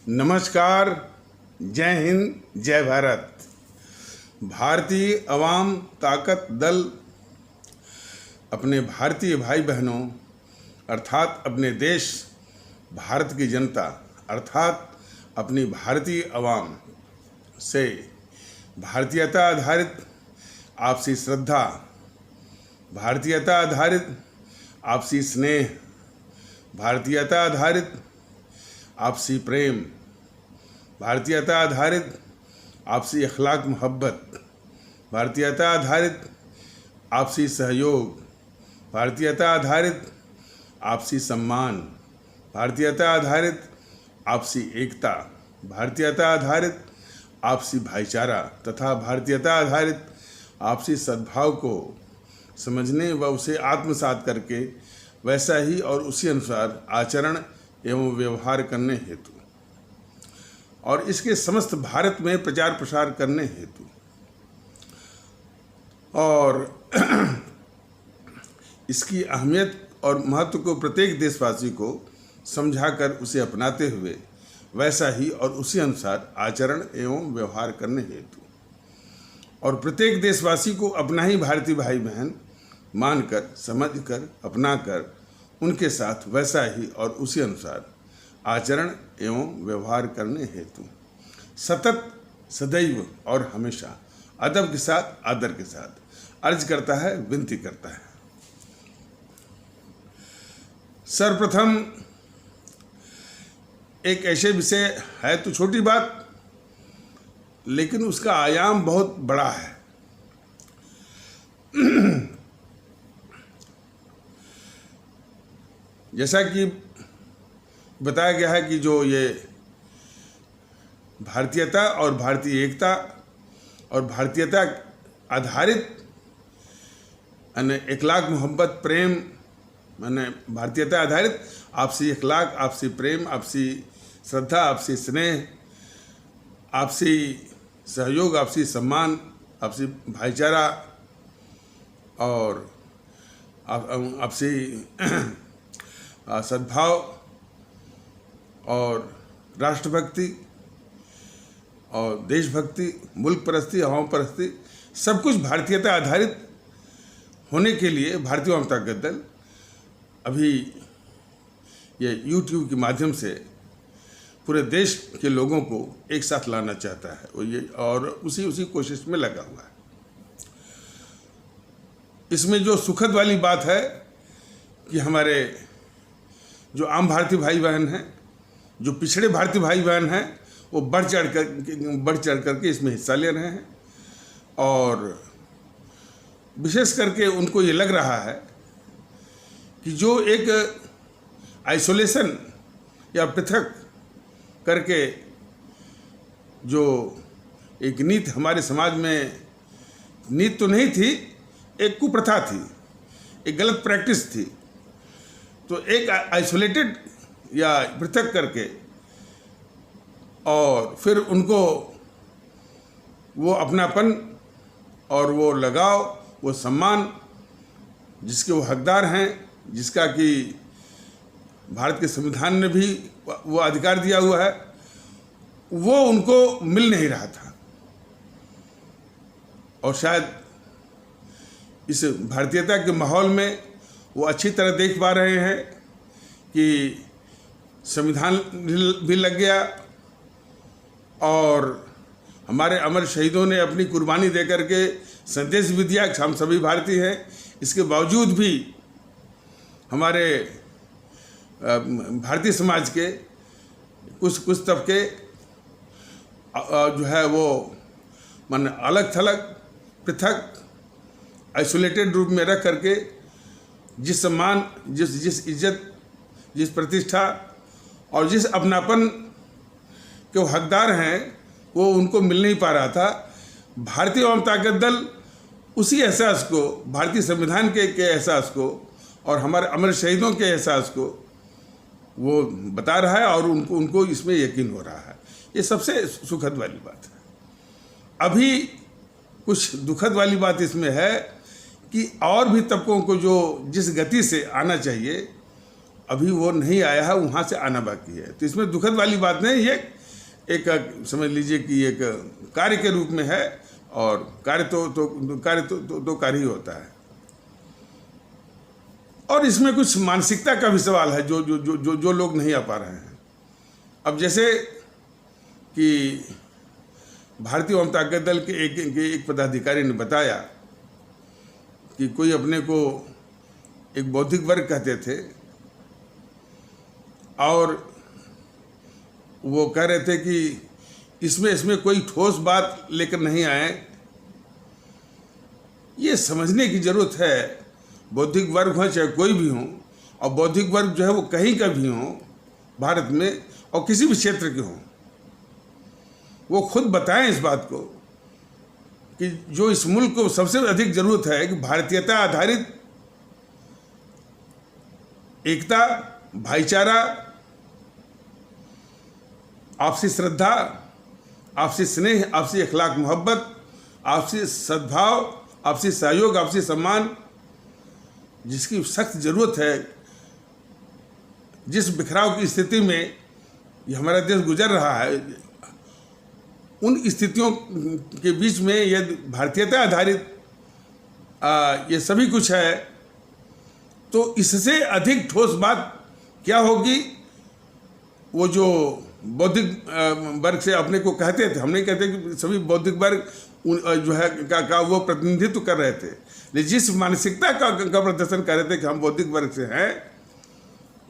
नमस्कार, जय हिंद, जय भारत। भारतीय अवाम ताकत दल अपने भारतीय भाई बहनों अर्थात अपने देश भारत की जनता अर्थात अपनी भारतीय अवाम से भारतीयता आधारित आपसी श्रद्धा, भारतीयता आधारित आपसी स्नेह, भारतीयता आधारित आपसी प्रेम, भारतीयता आधारित आपसी अखलाक मोहब्बत, भारतीयता आधारित आपसी सहयोग, भारतीयता आधारित आपसी सम्मान, भारतीयता आधारित आपसी एकता, भारतीयता आधारित आपसी भाईचारा तथा भारतीयता आधारित आपसी सद्भाव को समझने व उसे आत्मसात करके वैसा ही और उसी अनुसार आचरण एवं व्यवहार करने हेतु और इसके समस्त भारत में प्रचार प्रसार करने हेतु और इसकी अहमियत और महत्व को प्रत्येक देशवासी को समझाकर उसे अपनाते हुए वैसा ही और उसी अनुसार आचरण एवं व्यवहार करने हेतु और प्रत्येक देशवासी को अपना ही भारतीय भाई बहन मानकर, समझकर, अपनाकर उनके साथ वैसा ही और उसी अनुसार आचरण एवं व्यवहार करने हेतु सतत, सदैव और हमेशा अदब के साथ, आदर के साथ अर्ज करता है, विनती करता है। सर्वप्रथम एक ऐसे विषय है तो छोटी बात, लेकिन उसका आयाम बहुत बड़ा है। जैसा कि बताया गया है कि जो ये भारतीयता और भारतीय एकता और भारतीयता आधारित अखलाक मोहब्बत प्रेम माने भारतीयता आधारित आपसी अखलाक, आपसी प्रेम, आपसी श्रद्धा, आपसी स्नेह, आपसी सहयोग, आपसी सम्मान, आपसी भाईचारा और आपसी सद्भाव और राष्ट्रभक्ति और देशभक्ति, मुल्क परस्ती, अवाम परस्ती, सब कुछ भारतीयता आधारित होने के लिए भारतीय अवाम ताकत दल अभी ये YouTube के माध्यम से पूरे देश के लोगों को एक साथ लाना चाहता है और उसी कोशिश में लगा हुआ है। इसमें जो सुखद वाली बात है कि हमारे जो आम भारतीय भाई बहन हैं, जो पिछड़े भारतीय भाई बहन हैं, वो बढ़ चढ़ करके इसमें हिस्सा ले रहे हैं और विशेष करके उनको ये लग रहा है कि जो एक आइसोलेशन या पृथक करके जो एक नीति हमारे समाज में, नीति तो नहीं थी, एक कुप्रथा थी, एक गलत प्रैक्टिस थी, तो एक आइसोलेटेड या पृथक करके और फिर उनको वो अपनापन और वो लगाव, वो सम्मान जिसके वो हकदार हैं, जिसका कि भारत के संविधान ने भी वो अधिकार दिया हुआ है, वो उनको मिल नहीं रहा था। और शायद इस भारतीयता के माहौल में वो अच्छी तरह देख पा रहे हैं कि संविधान भी लग गया और हमारे अमर शहीदों ने अपनी कुर्बानी दे करके संदेश भी दिया कि हम सभी भारतीय हैं। इसके बावजूद भी हमारे भारतीय समाज के कुछ तबके जो है वो मन अलग थलग, पृथक, आइसोलेटेड रूप में रख करके जिस सम्मान, जिस इज्जत, जिस प्रतिष्ठा और जिस अपनापन के वो हकदार हैं, वो उनको मिल नहीं पा रहा था। भारतीय अवाम ताकत दल उसी एहसास को, भारतीय संविधान के एहसास को और हमारे अमर शहीदों के एहसास को वो बता रहा है और उनको इसमें यकीन हो रहा है। ये सबसे सुखद वाली बात है। अभी कुछ दुखद वाली बात इसमें है कि और भी तबकों को जो जिस गति से आना चाहिए अभी वो नहीं आया है, वहाँ से आना बाकी है। तो इसमें दुखद वाली बात नहीं, ये एक समझ लीजिए कि एक कार्य के रूप में है, और कार्य तो कार्य ही होता है। और इसमें कुछ मानसिकता का भी सवाल है, जो लोग नहीं आ पा रहे हैं। अब जैसे कि भारतीय वाम ताकत दल के एक पदाधिकारी ने बताया कि कोई अपने को एक बौद्धिक वर्ग कहते थे, और वो कह रहे थे कि इसमें कोई ठोस बात लेकर नहीं आए। ये समझने की जरूरत है, बौद्धिक वर्ग हो चाहे कोई भी हो, और बौद्धिक वर्ग जो है वो कहीं का भी हो भारत में, और किसी भी क्षेत्र के हों, वो खुद बताएं इस बात को कि जो इस मुल्क को सबसे अधिक जरूरत है कि भारतीयता आधारित एकता, भाईचारा, आपसी श्रद्धा, आपसी स्नेह, आपसी अखलाक मोहब्बत, आपसी सद्भाव, आपसी सहयोग, आपसी सम्मान, जिसकी सख्त जरूरत है। जिस बिखराव की स्थिति में ये हमारा देश गुजर रहा है, उन स्थितियों के बीच में यह भारतीयता आधारित ये सभी कुछ है, तो इससे अधिक ठोस बात क्या होगी। वो जो बौद्धिक वर्ग से अपने को कहते थे, हम नहीं कहते कि सभी बौद्धिक वर्ग जो है का वो प्रतिनिधित्व कर रहे थे, लेकिन जिस मानसिकता का प्रदर्शन कर रहे थे कि हम बौद्धिक वर्ग से हैं,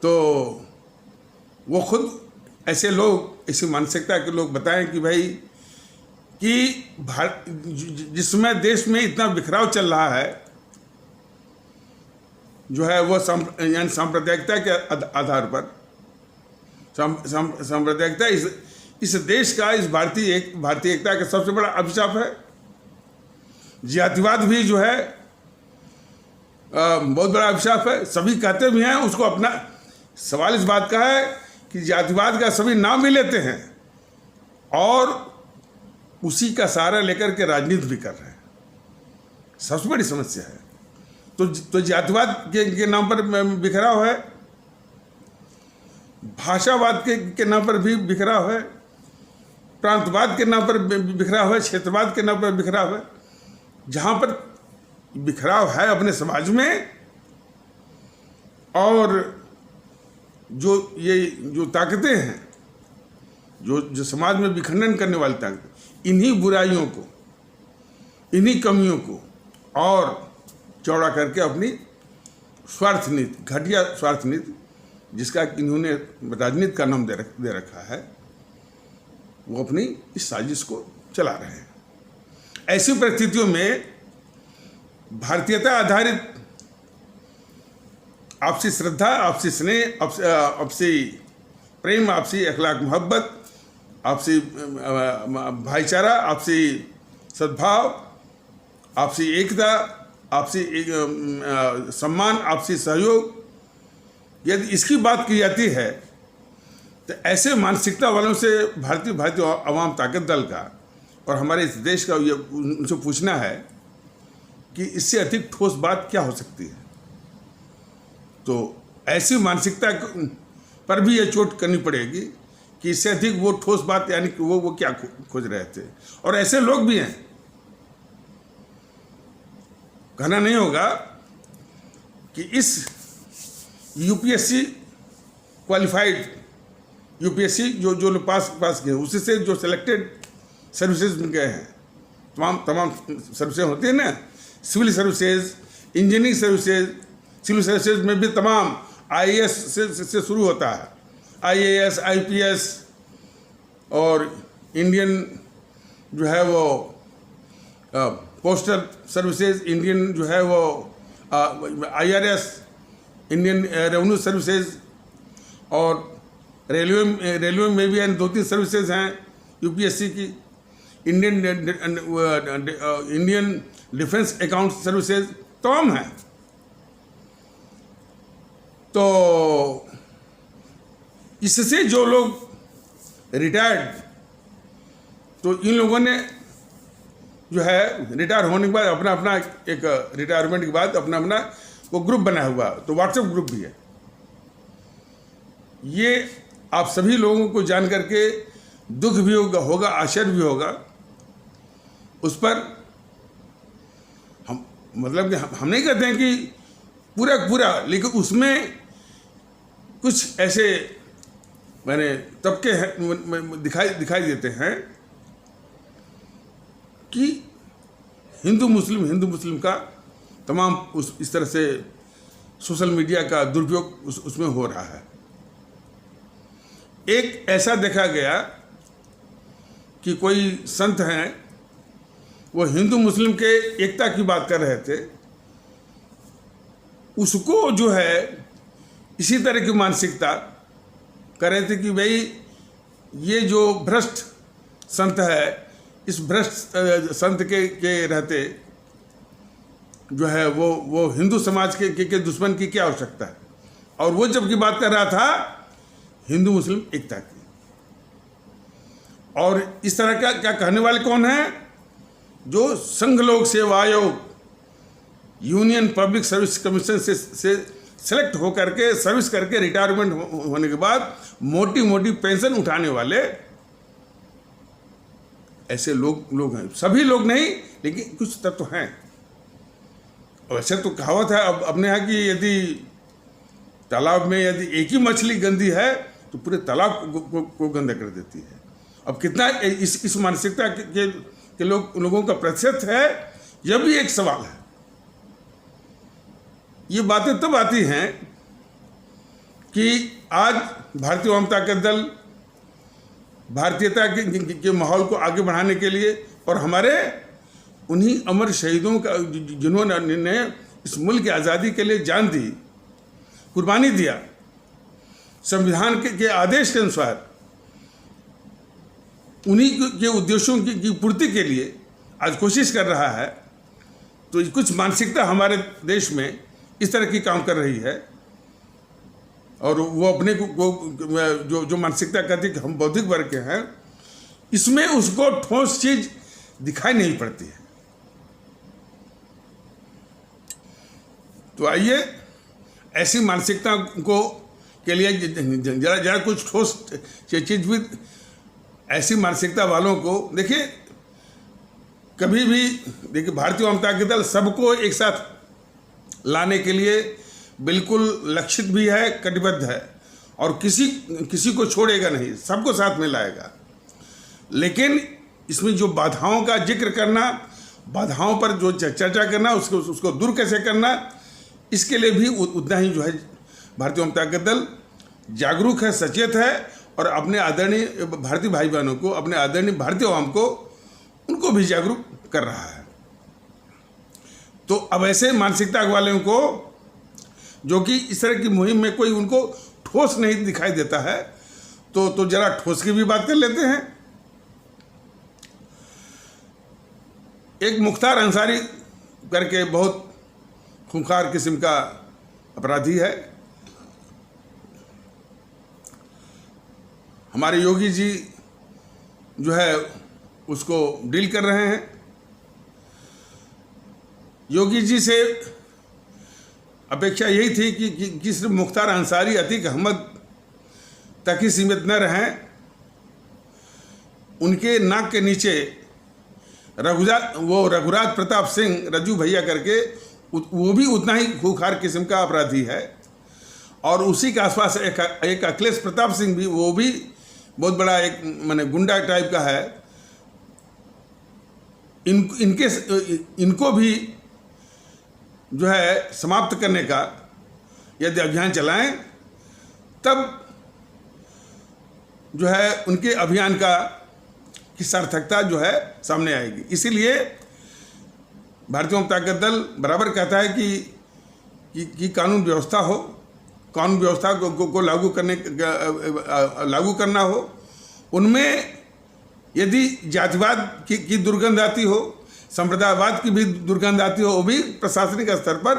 तो वो खुद ऐसे लोग, ऐसी मानसिकता के लोग बताएं कि भाई कि जिसमें देश में इतना बिखराव चल रहा है, जो है वो यानी सांप्रदायिकता के आधार पर, सांप्रदायिकता इस देश का, इस भारतीय एकता का सबसे बड़ा अभिशाप है। जातिवाद भी जो है बहुत बड़ा अभिशाप है, सभी कहते भी हैं उसको अपना। सवाल इस बात का है कि जातिवाद का सभी नाम भी लेते हैं और उसी का सहारा लेकर के राजनीति भी कर रहे हैं। सबसे बड़ी समस्या है। तो जातिवाद के नाम पर बिखराव है, भाषावाद के नाम पर भी बिखराव है, प्रांतवाद के नाम पर बिखराव है, क्षेत्रवाद के नाम पर बिखराव है। जहाँ पर बिखराव है अपने समाज में, और जो ताकतें हैं, जो समाज में विखंडन करने वाली ताकत, इन्हीं बुराइयों को, इन्हीं कमियों को और चौड़ा करके अपनी स्वार्थ नीति, घटिया स्वार्थ नीति, जिसका इन्होंने राजनीति का नाम दे रखा है, वो अपनी इस साजिश को चला रहे हैं। ऐसी परिस्थितियों में भारतीयता आधारित आपसी श्रद्धा, आपसी स्नेह, आपसी प्रेम, आपसी अखलाक मोहब्बत, आपसी भाईचारा, आपसी सद्भाव, आपसी एकता, आपसी सम्मान, आपसी सहयोग, यदि इसकी बात की जाती है, तो ऐसे मानसिकता वालों से भारतीय अवाम ताकत दल का और हमारे इस देश का ये उनसे पूछना है कि इससे अधिक ठोस बात क्या हो सकती है। तो ऐसी मानसिकता पर भी ये चोट करनी पड़ेगी कि इससे अधिक वो ठोस बात, यानी कि वो क्या खोज रहे थे। और ऐसे लोग भी हैं, कहना नहीं होगा कि इस यूपीएससी क्वालिफाइड, यूपीएससी जो लोग पास गए, उसी से जो सिलेक्टेड सर्विसेज में गए हैं, तमाम सर्विसेज होती है ना, civil services, engineering services, civil services में भी तमाम आईएएस से शुरू होता है, आईएएस, आईपीएस, और इंडियन जो है वो पोस्टल सर्विसेज, इंडियन जो है वो आईआरएस, इंडियन रेवेन्यू सर्विसेज, और रेलवे में भी 2-3 सर्विसेज हैं यूपीएससी की, इंडियन डिफेंस अकाउंट सर्विसेज, तमाम हैं। तो इससे जो लोग रिटायर्ड, तो इन लोगों ने जो है रिटायर होने के बाद अपना एक रिटायरमेंट के बाद अपना वो ग्रुप बना हुआ, तो व्हाट्सएप ग्रुप भी है। ये आप सभी लोगों को जान करके दुख भी होगा, आश्चर्य भी होगा। उस पर हम मतलब कि हम नहीं कहते हैं कि पूरा, लेकिन उसमें कुछ ऐसे मैंने तबके दिखाई देते हैं कि हिंदू मुस्लिम का तमाम इस तरह से सोशल मीडिया का दुरुपयोग उसमें हो रहा है। एक ऐसा देखा गया कि कोई संत हैं, वो हिंदू मुस्लिम के एकता की बात कर रहे थे, उसको जो है इसी तरह की मानसिकता कर रहे थे कि भाई ये जो भ्रष्ट संत है, इस भ्रष्ट संत के रहते जो है वो हिंदू समाज के दुश्मन की क्या आवश्यकता है। और वो जबकि बात कर रहा था हिंदू मुस्लिम एकता की। और इस तरह का क्या कहने वाले कौन है? जो संघ लोक सेवा आयोग, यूनियन पब्लिक सर्विस कमीशन से सेलेक्ट होकर के सर्विस करके रिटायरमेंट होने के बाद मोटी पेंशन उठाने वाले ऐसे लोग हैं। सभी लोग नहीं, लेकिन कुछ तत्व हैं। वैसे तो कहावत है अब अपने यहाँ की, यदि तालाब में यदि एक ही मछली गंदी है तो पूरे तालाब को गंदा कर देती है। अब कितना इस मानसिकता के लोगों का प्रतिशत है, यह भी एक सवाल है। ये बातें तब आती हैं कि आज भारतीय जनता दल भारतीयता के माहौल को आगे बढ़ाने के लिए और हमारे उन्हीं अमर शहीदों का जिन्होंने इस मुल्क की आज़ादी के लिए जान दी, कुर्बानी दिया, संविधान के आदेश के अनुसार उन्हीं के उद्देश्यों की पूर्ति के लिए आज कोशिश कर रहा है। तो कुछ मानसिकता हमारे देश में इस तरह की काम कर रही है, और वो अपने को जो मानसिकता कहती है कि हम बौद्धिक वर्ग के हैं, इसमें उसको ठोस चीज दिखाई नहीं पड़ती है। तो आइए ऐसी मानसिकता को के लिए जरा कुछ ठोस चीज भी ऐसी मानसिकता वालों को देखिए। कभी भी देखिए, भारतीय जनता दल सबको एक साथ लाने के लिए बिल्कुल लक्षित भी है, कटिबद्ध है, और किसी को छोड़ेगा नहीं, सबको साथ में लाएगा। लेकिन इसमें जो बाधाओं का जिक्र करना, बाधाओं पर जो चर्चा करना, उसको दूर कैसे करना, इसके लिए भी उतना ही जो है भारतीय जनता दल जागरूक है, सचेत है, और अपने आदरणीय भारतीय भाई बहनों को, अपने आदरणीय भारतीय आवाम को, उनको भी जागरूक कर रहा है। तो अब ऐसे मानसिकता वालों को, जो कि इस तरह की मुहिम में कोई उनको ठोस नहीं दिखाई देता है, तो जरा ठोस की भी बात कर लेते हैं। एक मुख्तार अंसारी करके बहुत खूंखार किस्म का अपराधी है। हमारे योगी जी जो है उसको डील कर रहे हैं। योगी जी से अपेक्षा यही थी कि सिर्फ मुख्तार अंसारी, अतीक अहमद तक ही सीमित न रहें, उनके नाक के नीचे रघुराज प्रताप सिंह, रज्जू भैया करके, वो भी उतना ही खूंखार किस्म का अपराधी है। और उसी के आसपास एक अखिलेश प्रताप सिंह भी, वो भी बहुत बड़ा एक माने गुंडा टाइप का है। इनको भी जो है समाप्त करने का यदि अभियान चलाएं, तब जो है उनके अभियान की सार्थकता जो है सामने आएगी। इसीलिए भारतीय जनता दल बराबर कहता है कि कानून व्यवस्था हो, कानून व्यवस्था को लागू करना हो। उनमें यदि जातिवाद की दुर्गंध आती हो, संप्रदायवाद की भी दुर्गंध आती हो, वो भी प्रशासनिक स्तर पर,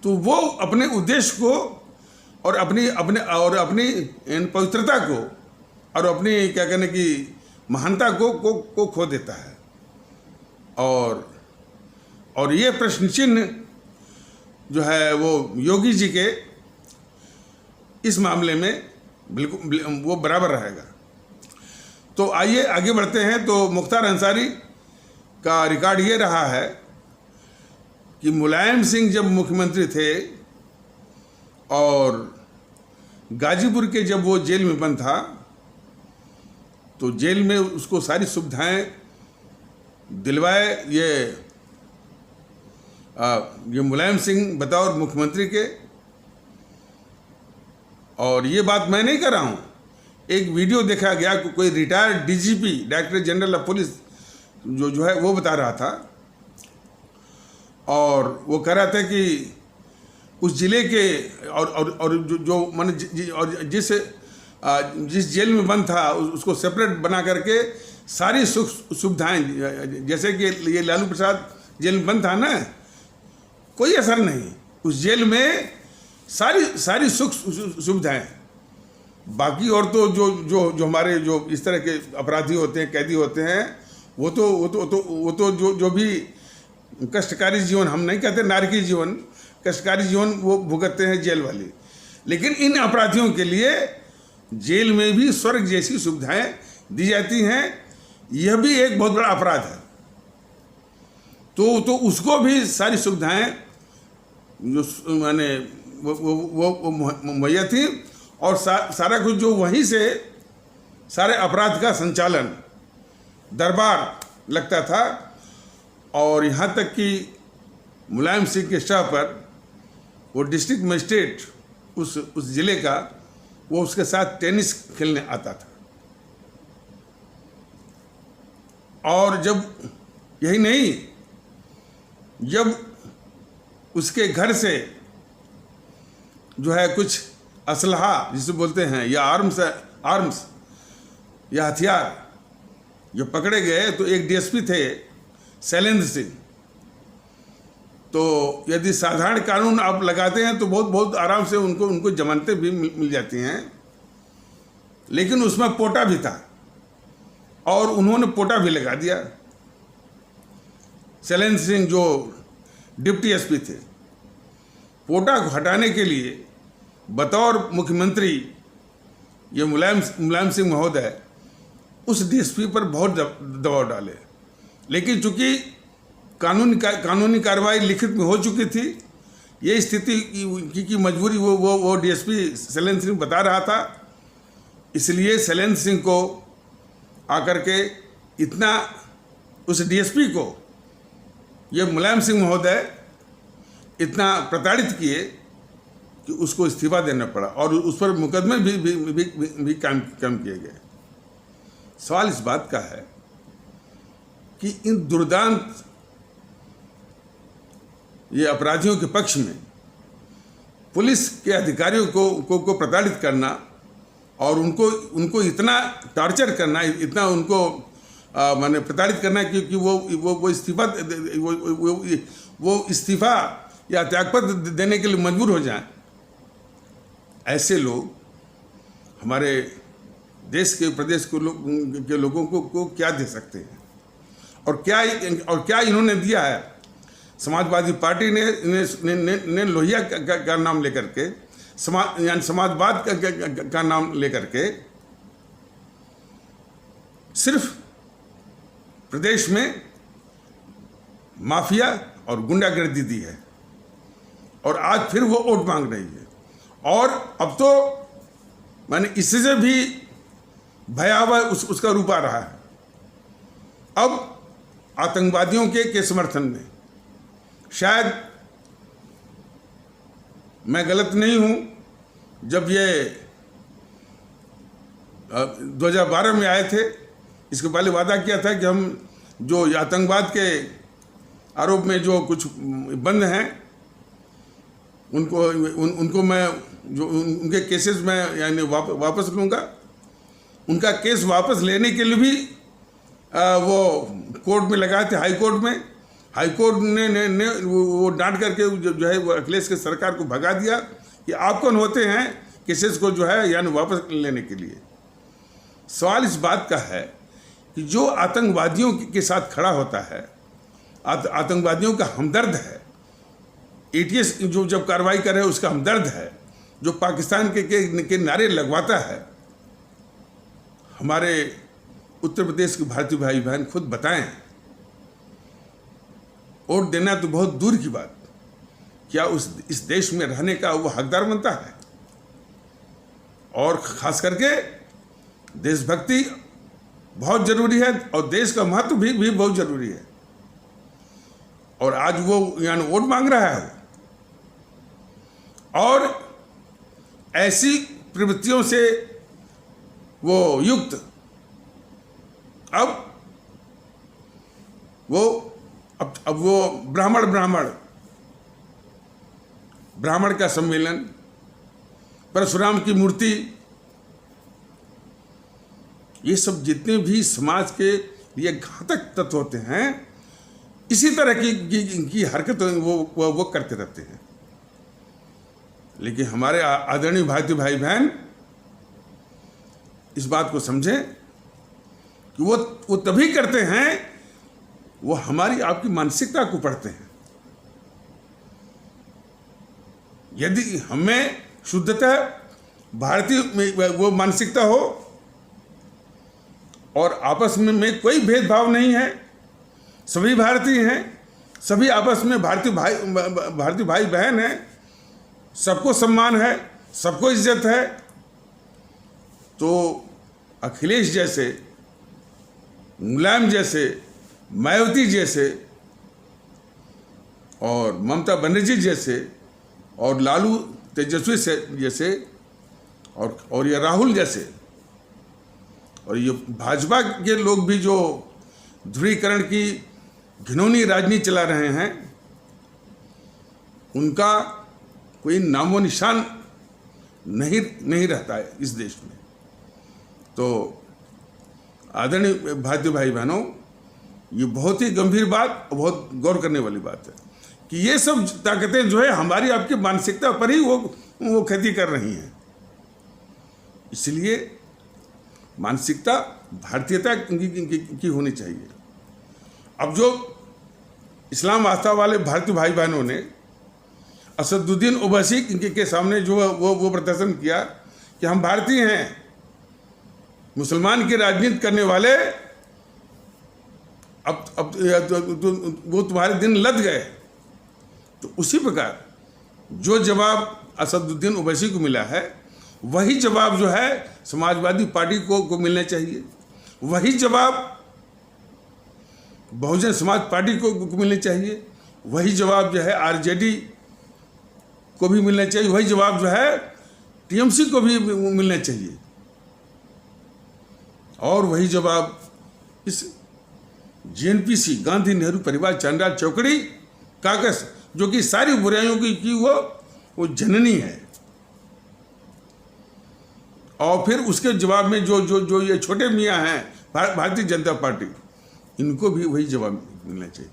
तो वो अपने उद्देश्य को और अपनी पवित्रता को और अपनी क्या कहने की महानता को खो देता है। और ये प्रश्न चिन्ह जो है वो योगी जी के इस मामले में बिल्कुल वो बराबर रहेगा। तो आइए आगे बढ़ते हैं। तो मुख्तार अंसारी का रिकॉर्ड ये रहा है कि मुलायम सिंह जब मुख्यमंत्री थे और गाजीपुर के जब वो जेल में बंद था तो जेल में उसको सारी सुविधाएं दिलवाए ये मुलायम सिंह बतौर मुख्यमंत्री के। और ये बात मैं नहीं कर रहा हूँ, एक वीडियो देखा गया, कोई retired DGP director general of police जो है वो बता रहा था, और वो कह रहा था कि उस जिले के और जो माने और जिस जेल में बंद था उसको सेपरेट बना करके सारी सुख सुविधाएं, जैसे कि ये लालू प्रसाद जेल में बंद था ना, कोई असर नहीं, उस जेल में सारी सुख सुविधाएं। बाकी और तो जो हमारे जो इस तरह के अपराधी होते हैं, कैदी होते हैं, वो तो जो भी कष्टकारी जीवन, हम नहीं कहते नारकी जीवन, कष्टकारी जीवन वो भुगतते हैं जेल वाले। लेकिन इन अपराधियों के लिए जेल में भी स्वर्ग जैसी सुविधाएं दी जाती हैं। यह भी एक बहुत बड़ा अपराध है। तो उसको भी सारी सुविधाएं जो माने वो मुहैया थी, और सारा कुछ जो वहीं से सारे अपराध का संचालन दरबार लगता था। और यहाँ तक कि मुलायम सिंह के शाह पर वो डिस्ट्रिक्ट मजिस्ट्रेट उस जिले का, वो उसके साथ टेनिस खेलने आता था। और जब यही नहीं, जब उसके घर से जो है कुछ असलहा जिसे बोलते हैं या आर्म्स या हथियार जो पकड़े गए, तो एक डीएसपी थे शैलेंद्र सिंह। तो यदि साधारण कानून आप लगाते हैं तो बहुत आराम से उनको जमानतें भी मिल जाती हैं, लेकिन उसमें पोटा भी था और उन्होंने पोटा भी लगा दिया। शैलेंद्र सिंह जो डिप्टी एसपी थे, पोटा को हटाने के लिए बतौर मुख्यमंत्री ये मुलायम सिंह महोदय उस डीएसपी पर बहुत दबाव डाले। लेकिन चूंकि कानूनी कार्रवाई लिखित में हो चुकी थी, ये स्थिति की मजबूरी वो डीएसपी शैलेंद्र सिंह बता रहा था, इसलिए शैलेंद्र सिंह को आकर के इतना उस डीएसपी को ये मुलायम सिंह महोदय इतना प्रताड़ित किए कि उसको इस्तीफा देना पड़ा, और उस पर मुकदमे भी काम किए गए। सवाल इस बात का है कि इन दुर्दांत ये अपराधियों के पक्ष में पुलिस के अधिकारियों को प्रताड़ित करना और उनको इतना टॉर्चर करना, इतना उनको माने प्रताड़ित करना कि वो इस्तीफा या त्यागपत्र देने के लिए मजबूर हो जाएं, ऐसे लोग हमारे देश के प्रदेश के लोगों को क्या दे सकते हैं? और क्या इन्होंने दिया है? समाजवादी पार्टी ने लोहिया का नाम लेकर के, यानी समाजवाद का नाम लेकर के सिर्फ प्रदेश में माफिया और गुंडागर्दी दी है, और आज फिर वो वोट मांग रही है। और अब तो मैंने इससे भी भयावह उसका रूप आ रहा है। अब आतंकवादियों के समर्थन में, शायद मैं गलत नहीं हूं, जब ये 2012 में आए थे, इसके पहले वादा किया था कि हम जो आतंकवाद के आरोप में जो कुछ बंद हैं उनको मैं जो उनके केसेस में यानी वापस लूँगा। उनका केस वापस लेने के लिए भी वो कोर्ट में लगाए थे, हाई कोर्ट में। हाई कोर्ट ने वो डांट करके जो है वो अखिलेश की सरकार को भगा दिया कि आप कौन होते हैं केसेस को जो है यानी वापस लेने के लिए। सवाल इस बात का है कि जो आतंकवादियों के साथ खड़ा होता है, आतंकवादियों का हमदर्द है, एटीएस जो जब कार्रवाई करे उसका हमदर्द है, जो पाकिस्तान के नारे लगवाता है, हमारे उत्तर प्रदेश के भारतीय भाई बहन खुद बताएं। वोट देना तो बहुत दूर की बात, क्या इस देश में रहने का वो हकदार बनता है? और खास करके देशभक्ति बहुत जरूरी है और देश का महत्व भी बहुत जरूरी है। और आज वो यानी वोट मांग रहा है और ऐसी प्रवृत्तियों से वो युक्त अब वो ब्राह्मण का सम्मेलन, परशुराम की मूर्ति, ये सब जितने भी समाज के लिए घातक तत्व होते हैं, इसी तरह की हरकत वो करते रहते हैं। लेकिन हमारे आदरणीय भारतीय भाई बहन इस बात को समझें कि वो तभी करते हैं, वो हमारी आपकी मानसिकता को पढ़ते हैं। यदि हमें शुद्धतः भारतीय में वो मानसिकता हो और आपस में कोई भेदभाव नहीं है, सभी भारतीय हैं, सभी आपस में भारतीय भाई बहन हैं, सबको सम्मान है, सबको इज्जत है, तो अखिलेश जैसे, मुलायम जैसे, मायावती जैसे और ममता बनर्जी जैसे और लालू तेजस्वी जैसे और ये राहुल जैसे और ये भाजपा के लोग भी जो ध्रुवीकरण की घिनौनी राजनीति चला रहे हैं, उनका कोई नामो निशान नहीं रहता है इस देश में। तो आदरणीय भारतीय भाई बहनों, ये बहुत ही गंभीर बात, बहुत गौर करने वाली बात है कि ये सब ताकतें जो है हमारी आपकी मानसिकता पर ही वो खेती कर रही हैं। इसलिए मानसिकता भारतीयता की होनी चाहिए। अब जो इस्लाम आस्था वाले भारतीय भाई बहनों ने असदुद्दीन ओवैसी के सामने जो वो प्रदर्शन किया कि हम भारतीय हैं, मुसलमान की राजनीति करने वाले अब वो तुम्हारे दिन लद गए, तो उसी प्रकार जो जवाब असदुद्दीन ओवैसी को मिला है, वही जवाब जो है समाजवादी पार्टी को मिलना चाहिए, वही जवाब बहुजन समाज पार्टी को मिलना चाहिए, वही जवाब जो है आरजेडी को भी मिलना चाहिए, वही जवाब जो है टीएमसी को भी मिलना चाहिए, और वही जवाब इस जेएनपीसी गांधी नेहरू परिवार चांडाल चौकड़ी काकस, जो कि सारी बुराइयों की वो जननी है, और फिर उसके जवाब में जो ये छोटे मियाँ हैं भारतीय जनता पार्टी, इनको भी वही जवाब मिलना चाहिए।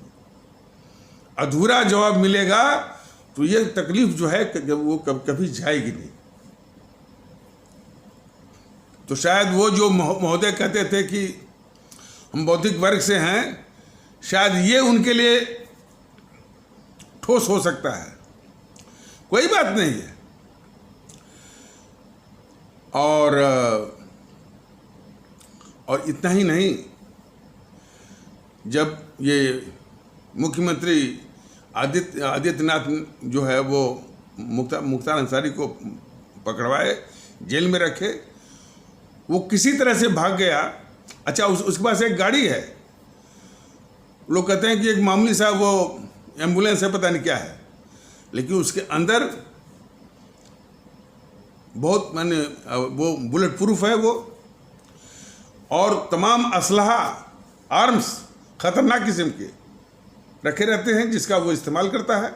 अधूरा जवाब मिलेगा तो ये तकलीफ जो है वो कभी जाएगी नहीं। तो शायद वो जो महोदय कहते थे कि हम बौद्धिक वर्ग से हैं, शायद ये उनके लिए ठोस हो सकता है, कोई बात नहीं है। और इतना ही नहीं, जब ये मुख्यमंत्री आदित्यनाथ जो है वो मुख्तार अंसारी को पकड़वाए, जेल में रखे, वो किसी तरह से भाग गया। अच्छा, उसके पास एक गाड़ी है, लोग कहते हैं कि एक मामूली सा वो एम्बुलेंस है, पता नहीं क्या है, लेकिन उसके अंदर बहुत वो बुलेट प्रूफ है वो, और तमाम असलहा आर्म्स खतरनाक किस्म के रखे रहते हैं, जिसका वो इस्तेमाल करता है,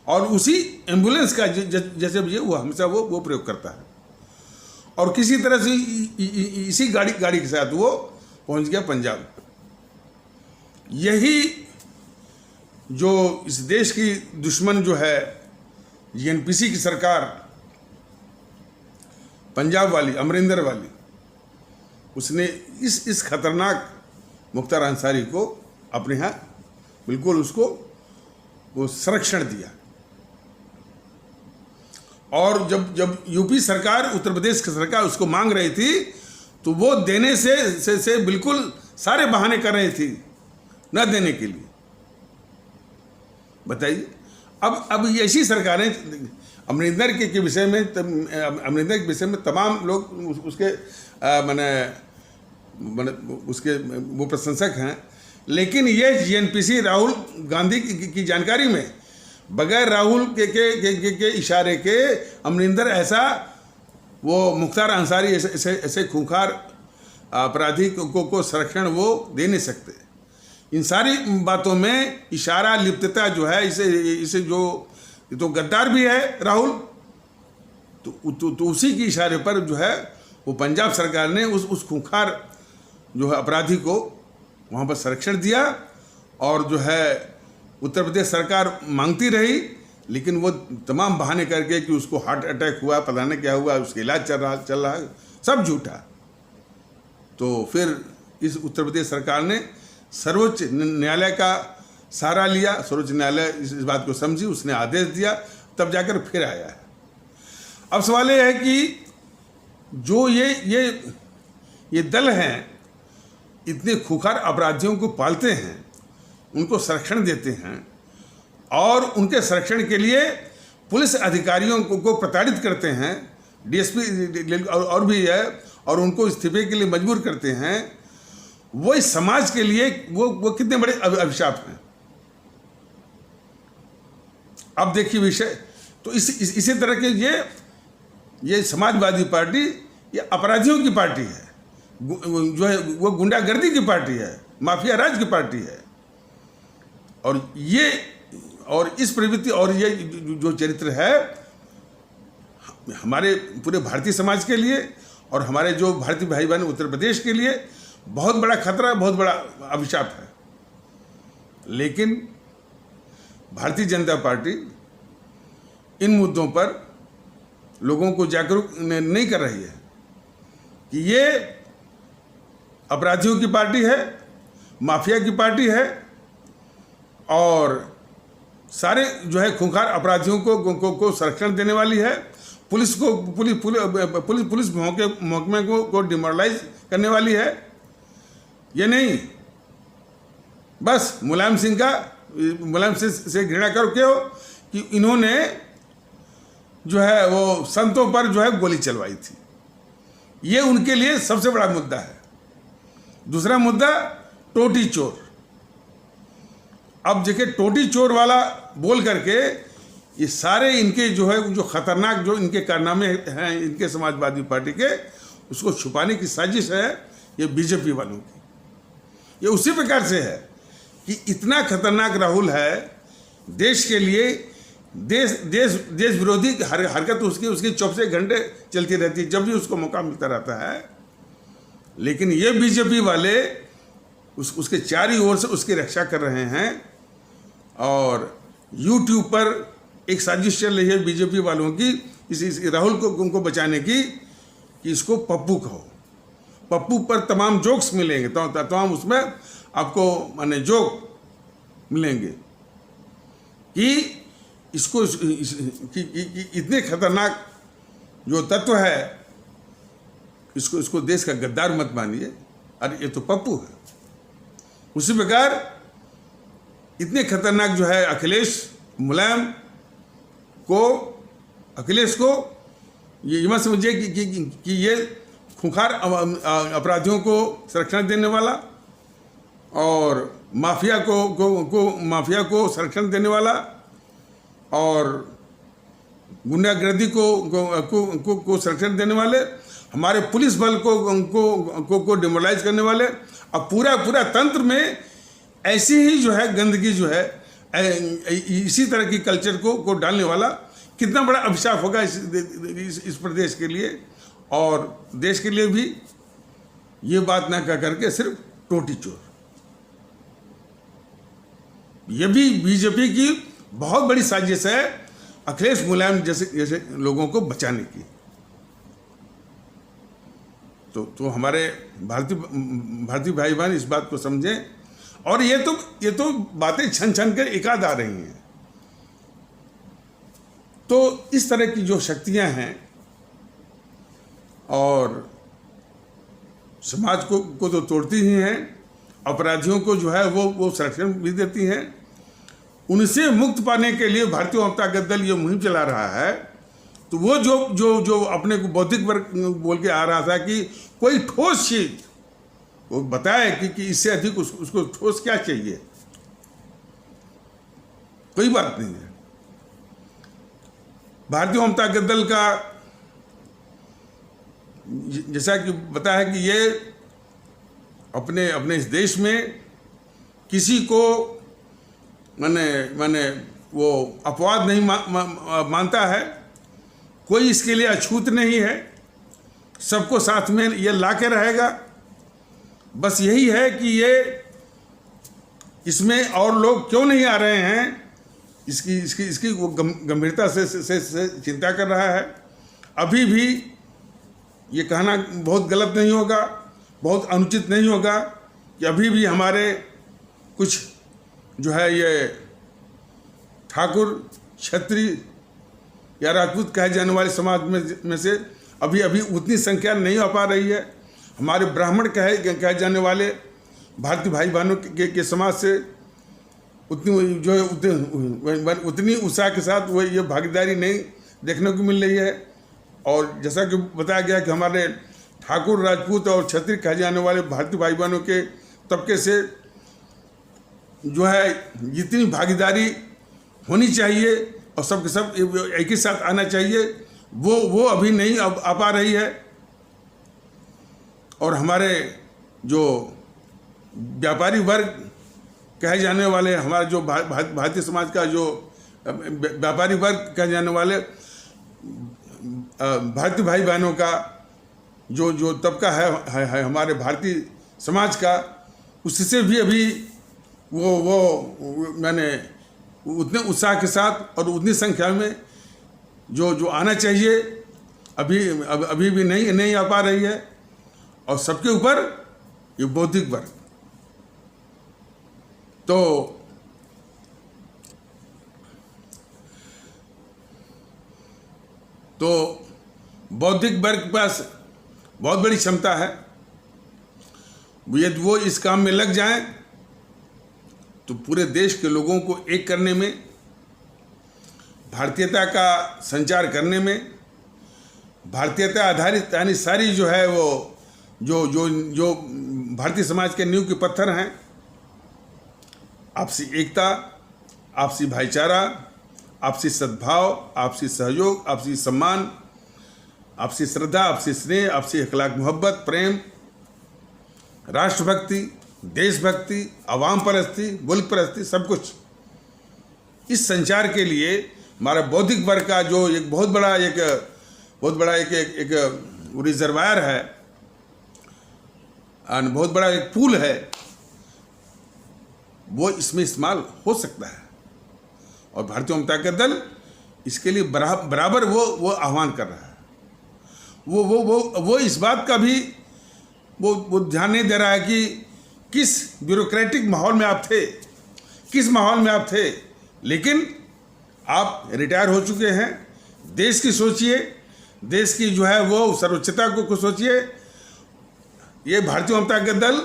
और उसी एम्बुलेंस का जैसे भी वो हमेशा वो प्रयोग करता है, और किसी तरह से इसी गाड़ी के साथ वो पहुंच गया पंजाब। यही जो इस देश की दुश्मन जो है जेएनपीसी की सरकार, पंजाब वाली, अमरिंदर वाली, उसने इस खतरनाक मुख्तार अंसारी को अपने यहाँ बिल्कुल उसको वो संरक्षण दिया, और जब यूपी सरकार, उत्तर प्रदेश की सरकार उसको मांग रही थी, तो वो देने से बिल्कुल सारे बहाने कर रही थी न देने के लिए। बताइए, अब ऐसी सरकारें अमरिंदर के विषय में, अमरिंदर के विषय में तमाम लोग उसके माने उसके वो प्रशंसक हैं, लेकिन ये जीएनपीसी राहुल गांधी की जानकारी में, बगैर राहुल के इशारे के अमरिंदर ऐसा, वो मुख्तार अंसारी ऐसे खूंखार अपराधी को संरक्षण वो दे नहीं सकते। इन सारी बातों में इशारा, लिप्तता जो है, इसे जो तो गद्दार भी है राहुल, तो उसी के इशारे पर जो है वो पंजाब सरकार ने उस खूंखार जो है अपराधी को वहाँ पर संरक्षण दिया। और जो है उत्तर प्रदेश सरकार मांगती रही, लेकिन वो तमाम बहाने करके कि उसको हार्ट अटैक हुआ, पता नहीं क्या हुआ, उसका इलाज चल रहा है, सब झूठा। तो फिर इस उत्तर प्रदेश सरकार ने सर्वोच्च न्यायालय का सहारा लिया। सर्वोच्च न्यायालय इस बात को समझी, उसने आदेश दिया, तब जाकर फिर आया है। अब सवाल ये है कि जो ये दल हैं, इतने खूंखार अपराधियों को पालते हैं, उनको संरक्षण देते हैं, और उनके संरक्षण के लिए पुलिस अधिकारियों को प्रताड़ित करते हैं, डीएसपी और भी है, और उनको इस्तीफे के लिए मजबूर करते हैं। वो इस समाज के लिए वो कितने बड़े अभिशाप हैं। अब देखिए विषय, तो इसी तरह के ये समाजवादी पार्टी ये अपराधियों की पार्टी है, जो है वो गुंडागर्दी की पार्टी है, माफिया राज की पार्टी है। और इस प्रवृत्ति और ये जो चरित्र है, हमारे पूरे भारतीय समाज के लिए और हमारे जो भारतीय भाई बहन उत्तर प्रदेश के लिए बहुत बड़ा खतरा, बहुत बड़ा अभिशाप है। लेकिन भारतीय जनता पार्टी इन मुद्दों पर लोगों को जागरूक नहीं कर रही है कि ये अपराधियों की पार्टी है, माफिया की पार्टी है, और सारे जो है खूंखार अपराधियों को संरक्षण देने वाली है, पुलिस महकमे को डिमोरलाइज करने वाली है। ये नहीं बस मुलायम सिंह से घृणा करके हो कि इन्होंने जो है वो संतों पर जो है गोली चलवाई थी, ये उनके लिए सबसे बड़ा मुद्दा है। दूसरा मुद्दा टोटी चोर। अब देखिए, टोटी चोर वाला बोल करके ये सारे इनके जो है जो खतरनाक जो इनके कारनामे हैं इनके समाजवादी पार्टी के, उसको छुपाने की साजिश है ये बीजेपी वालों की। ये उसी प्रकार से है कि इतना खतरनाक राहुल है देश के लिए, देश विरोधी हरकत उसकी 24 घंटे चलती रहती है, जब भी उसको मौका मिलता रहता है। लेकिन ये बीजेपी वाले उसके चारों ओर से उसकी रक्षा कर रहे हैं, और यूट्यूब पर एक साजिश चल रही है बीजेपी वालों की इस राहुल को उनको बचाने की, कि इसको पप्पू कहो। पप्पू पर तमाम जोक्स मिलेंगे, तमाम उसमें आपको माने जोक मिलेंगे कि इसको इतने खतरनाक जो तत्व है, इसको देश का गद्दार मत मानिए, अरे ये तो पप्पू है। उसी प्रकार इतने खतरनाक जो है अखिलेश को ये मत समझिए कि ये खूंखार अपराधियों को संरक्षण देने वाला और माफिया को संरक्षण देने वाला और गुंडागर्दी को संरक्षण देने वाले, हमारे पुलिस बल को डिमोरलाइज करने वाले, अब पूरा तंत्र में ऐसी ही जो है गंदगी जो है, इसी तरह की कल्चर को डालने वाला कितना बड़ा अभिशाप होगा इस प्रदेश के लिए और देश के लिए भी। ये बात ना कह करके सिर्फ टोटी चोर, ये भी बीजेपी की बहुत बड़ी साजिश है अखिलेश मुलायम जैसे लोगों को बचाने की। तो हमारे भारतीय भाई बहन इस बात को समझें। और ये तो बातें छन कर एकाद आ रही हैं। तो इस तरह की जो शक्तियां हैं और समाज को तो तोड़ती ही हैं, अपराधियों को जो है वो संरक्षण भी देती हैं। उनसे मुक्त पाने के लिए भारतीय जनता दल ये मुहिम चला रहा है। तो वो जो अपने को बौद्धिक वर्ग बोल के आ रहा था कि कोई ठोस चीज वो बताए कि इससे अधिक उसको ठोस क्या चाहिए, कोई बात नहीं है। भारतीय जनता दल का जैसा कि बताया है कि ये अपने इस देश में किसी को माने वो अपवाद नहीं मानता है, कोई इसके लिए अछूत नहीं है, सबको साथ में ये ला के रहेगा। बस यही है कि ये इसमें और लोग क्यों नहीं आ रहे हैं, इसकी वो गंभीरता से चिंता कर रहा है। अभी भी ये कहना बहुत गलत नहीं होगा, बहुत अनुचित नहीं होगा कि अभी भी हमारे कुछ जो है ये ठाकुर, क्षत्रिय या राजपूत कहे जाने वाले समाज में से अभी उतनी संख्या नहीं हो पा रही है। हमारे ब्राह्मण कहे जाने वाले भारतीय भाई बहनों के समाज से उतनी जो है उतनी उत्साह के साथ वो ये भागीदारी नहीं देखने को मिल रही है। और जैसा कि बताया गया कि हमारे ठाकुर, राजपूत और क्षत्रिय कहे जाने वाले भारतीय भाई बहनों के तबके से जो है जितनी भागीदारी होनी चाहिए और सबके सब एक ही साथ आना चाहिए, वो अभी नहीं आ पा रही है। और हमारे जो व्यापारी वर्ग कहे जाने वाले, हमारे जो भारतीय समाज का जो व्यापारी वर्ग कहे जाने वाले भारतीय भाई बहनों का जो तबका है हमारे भारतीय समाज का, उससे भी अभी वो मैंने उतने उत्साह के साथ और उतनी संख्या में जो आना चाहिए अभी भी नहीं आ पा रही है। और सबके ऊपर ये बौद्धिक वर्ग, तो बौद्धिक वर्ग के पास बहुत बड़ी क्षमता है। यदि वो इस काम में लग जाएं तो पूरे देश के लोगों को एक करने में, भारतीयता का संचार करने में, भारतीयता आधारित यानी सारी जो है वो जो भारतीय समाज के नींव के पत्थर हैं, आपसी एकता, आपसी भाईचारा, आपसी सद्भाव, आपसी सहयोग, आपसी सम्मान, आपसी श्रद्धा, आपसी स्नेह, आपसी अखलाक, मोहब्बत, प्रेम, राष्ट्रभक्ति, देशभक्ति, अवाम परस्ती, मुल्क परस्ती, सब कुछ इस संचार के लिए हमारा बौद्धिक वर्ग का जो एक बहुत बड़ा एक रिजर्वायर है, बहुत बड़ा एक पूल है, वो इसमें इस्तेमाल हो सकता है। और भारतीय जनता दल इसके लिए बराबर वो आह्वान कर रहा है। वो इस बात का भी वो ध्यान नहीं दे रहा है कि किस ब्यूरोक्रेटिक माहौल में आप थे, किस माहौल में आप थे, लेकिन आप रिटायर हो चुके हैं। देश की सोचिए, देश की जो है वो सर्वोच्चता को सोचिए। ये भारतीय जनता दल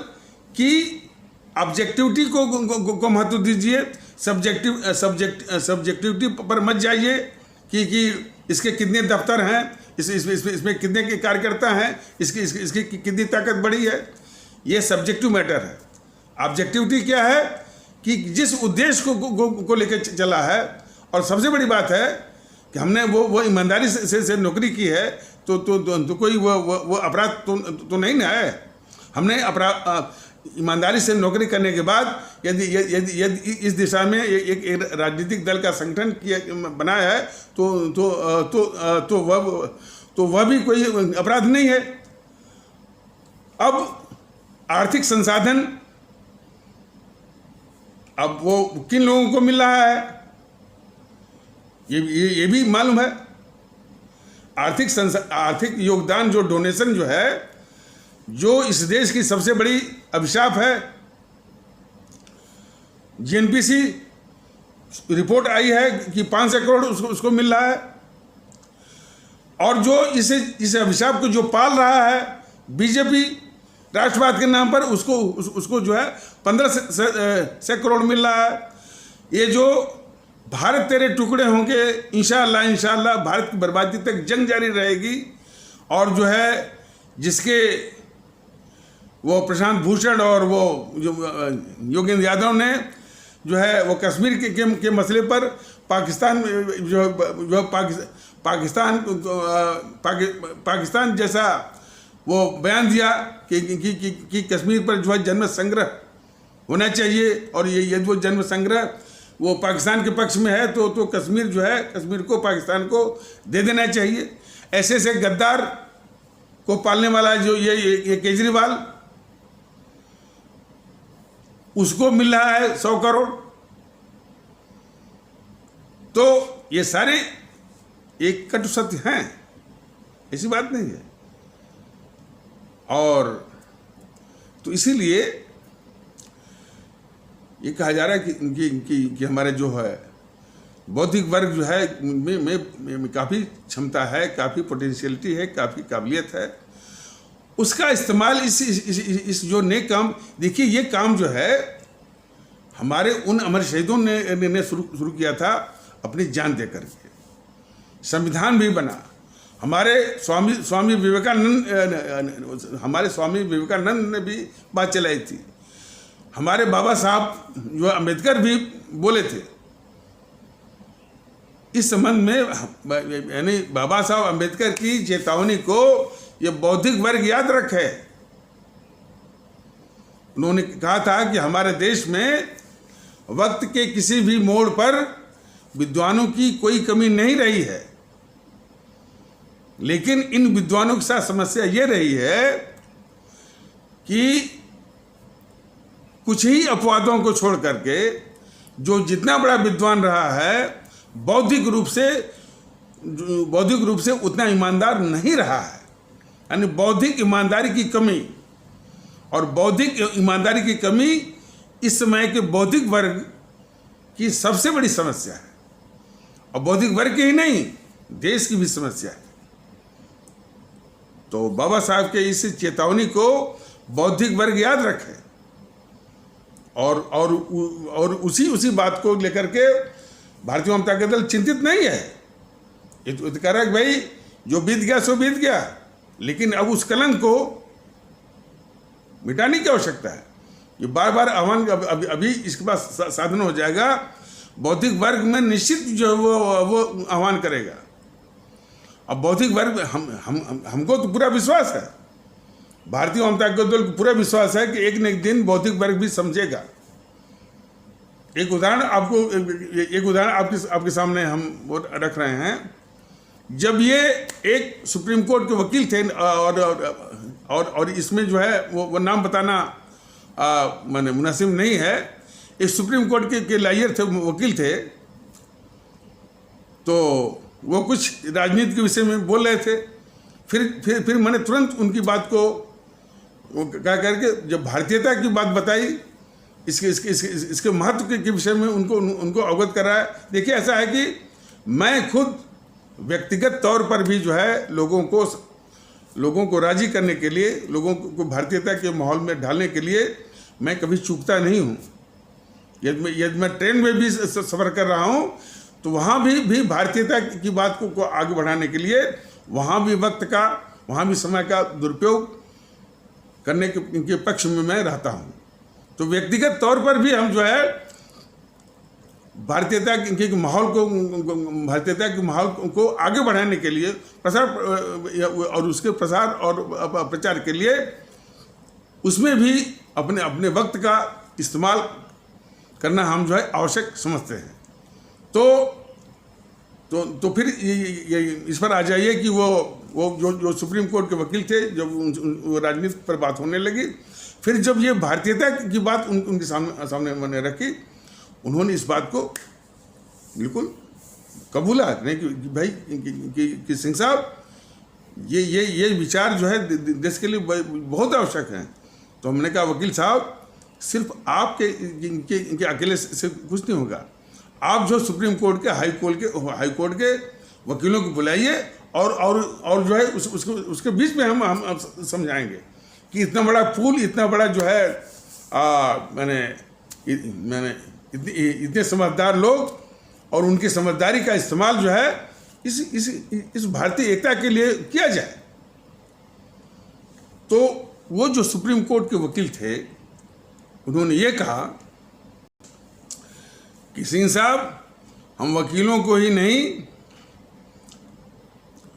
की ऑब्जेक्टिविटी को महत्व दीजिए, सब्जेक्टिविटी पर मत जाइए कि इसके कितने दफ्तर हैं, इसमें कितने के कार्यकर्ता हैं, इसकी कितनी ताकत बड़ी है। ये सब्जेक्टिव मैटर है। ऑब्जेक्टिविटी क्या है कि जिस उद्देश्य को लेकर चला है, और सबसे बड़ी बात है कि हमने वो ईमानदारी से नौकरी की है, तो कोई वो अपराध तो नहीं ना है। हमने ईमानदारी से नौकरी करने के बाद यदि इस दिशा में एक राजनीतिक दल का संगठन बनाया है तो वह भी कोई अपराध नहीं है। अब आर्थिक संसाधन अब वो किन लोगों को मिल रहा है ये भी मालूम है। आर्थिक योगदान जो डोनेशन जो है, जो इस देश की सबसे बड़ी अभिशाप है, जीएनपीसी रिपोर्ट आई है कि 500 करोड़ उसको मिल रहा है। और जो इस अभिशाप को जो पाल रहा है बीजेपी राष्ट्रवाद के नाम पर, उसको जो है 1500 करोड़ मिल रहा है। ये जो भारत तेरे टुकड़े होंगे, इंशाअल्लाह भारत की बर्बादी तक जंग जारी रहेगी। और जो है जिसके वो प्रशांत भूषण और वो जो योगेंद्र यादव ने जो है वो कश्मीर के मसले पर पाकिस्तान जैसा वो बयान दिया कि कश्मीर पर जो है जन्म संग्रह होना चाहिए। और ये यदि वो जन्म संग्रह वो पाकिस्तान के पक्ष में है तो कश्मीर जो है, कश्मीर को पाकिस्तान को दे देना चाहिए। ऐसे गद्दार को पालने वाला जो ये केजरीवाल, उसको मिल रहा है 100 करोड़। तो ये सारे एक कटु सत्य हैं, ऐसी बात नहीं है। और तो इसीलिए ये कहा जा रहा है कि हमारे जो है बौद्धिक वर्ग जो है में काफ़ी क्षमता है, काफ़ी पोटेंशियलिटी है, काफ़ी काबिलियत है। उसका इस्तेमाल इस जो नेक काम, देखिए ये काम जो है हमारे उन अमर शहीदों ने शुरू किया था अपनी जान दे करके। संविधान भी बना, हमारे स्वामी विवेकानंद ने भी बात चलाई थी। हमारे बाबा साहब जो अम्बेडकर भी बोले थे इस संबंध में, यानी बाबा साहब अम्बेडकर की चेतावनी को ये बौद्धिक वर्ग याद रखे। उन्होंने कहा था कि हमारे देश में वक्त के किसी भी मोड़ पर विद्वानों की कोई कमी नहीं रही है, लेकिन इन विद्वानों के साथ समस्या ये रही है कि कुछ ही अपवादों को छोड़ करके जो जितना बड़ा विद्वान रहा है बौद्धिक रूप से उतना ईमानदार नहीं रहा है। यानी बौद्धिक ईमानदारी की कमी, और बौद्धिक ईमानदारी की कमी इस समय के बौद्धिक वर्ग की सबसे बड़ी समस्या है। और बौद्धिक वर्ग की ही नहीं, देश की भी समस्या है। तो बाबा साहब के इस चेतावनी को बौद्धिक वर्ग याद रखे और उसी बात को लेकर के भारतीय जनता दल चिंतित नहीं है। ये तो कह रहा है कि भाई जो बीत गया सो बीत गया, लेकिन अब उस कलंक को मिटाने की आवश्यकता है। ये बार बार आह्वान, अभी इसके पास साधन हो जाएगा। बौद्धिक वर्ग में निश्चित जो वो आह्वान करेगा। अब बौद्धिक वर्ग हमको तो पूरा विश्वास है, भारतीय जनता दल को पूरा विश्वास है कि एक न एक दिन बौद्धिक वर्ग भी समझेगा। एक उदाहरण आपके सामने हम वो रख रहे हैं। जब ये एक सुप्रीम कोर्ट के वकील थे और इसमें जो है वो नाम बताना माने मुनासिब नहीं है, एक सुप्रीम कोर्ट के लॉयर थे, वकील थे, तो वो कुछ राजनीति के विषय में बोल रहे थे। फिर मैंने तुरंत उनकी बात को क्या करके जब भारतीयता की बात बताई, इसके महत्व के विषय में उनको अवगत कराया। देखिए ऐसा है कि मैं खुद व्यक्तिगत तौर पर भी जो है लोगों को राजी करने के लिए, लोगों को भारतीयता के माहौल में ढालने के लिए मैं कभी चूकता नहीं हूँ। यदि मैं ट्रेन में भी सफ़र कर रहा हूँ तो वहाँ भी भारतीयता की बात को आगे बढ़ाने के लिए वहाँ भी वक्त का, वहाँ भी समय का दुरुपयोग करने के पक्ष में मैं रहता हूँ। तो व्यक्तिगत तौर पर भी हम जो है भारतीयता के माहौल को आगे बढ़ाने के लिए, प्रसार और उसके प्रसार और प्रचार के लिए उसमें भी अपने वक्त का इस्तेमाल करना हम जो है आवश्यक समझते हैं। तो फिर ये इस पर आ जाइए कि वो जो सुप्रीम कोर्ट के वकील थे, जब वो राजनीति पर बात होने लगी, फिर जब ये भारतीयता की बात उनके सामने मैंने रखी, उन्होंने इस बात को बिल्कुल कबूला नहीं कि भाई कि सिंह साहब ये विचार जो है देश के लिए बहुत आवश्यक हैं। तो हमने कहा वकील साहब, सिर्फ आपके इनके अकेले से कुछ नहीं होगा, आप जो सुप्रीम कोर्ट के हाई कोर्ट के वकीलों को बुलाइए और जो है उसके बीच में हम समझाएंगे कि इतना बड़ा पूल, इतना बड़ा जो है मैंने इतने समझदार लोग और उनकी समझदारी का इस्तेमाल जो है इस भारतीय एकता के लिए किया जाए। तो वो जो सुप्रीम कोर्ट के वकील थे उन्होंने ये कहा कि सिंह साहब, हम वकीलों को ही नहीं,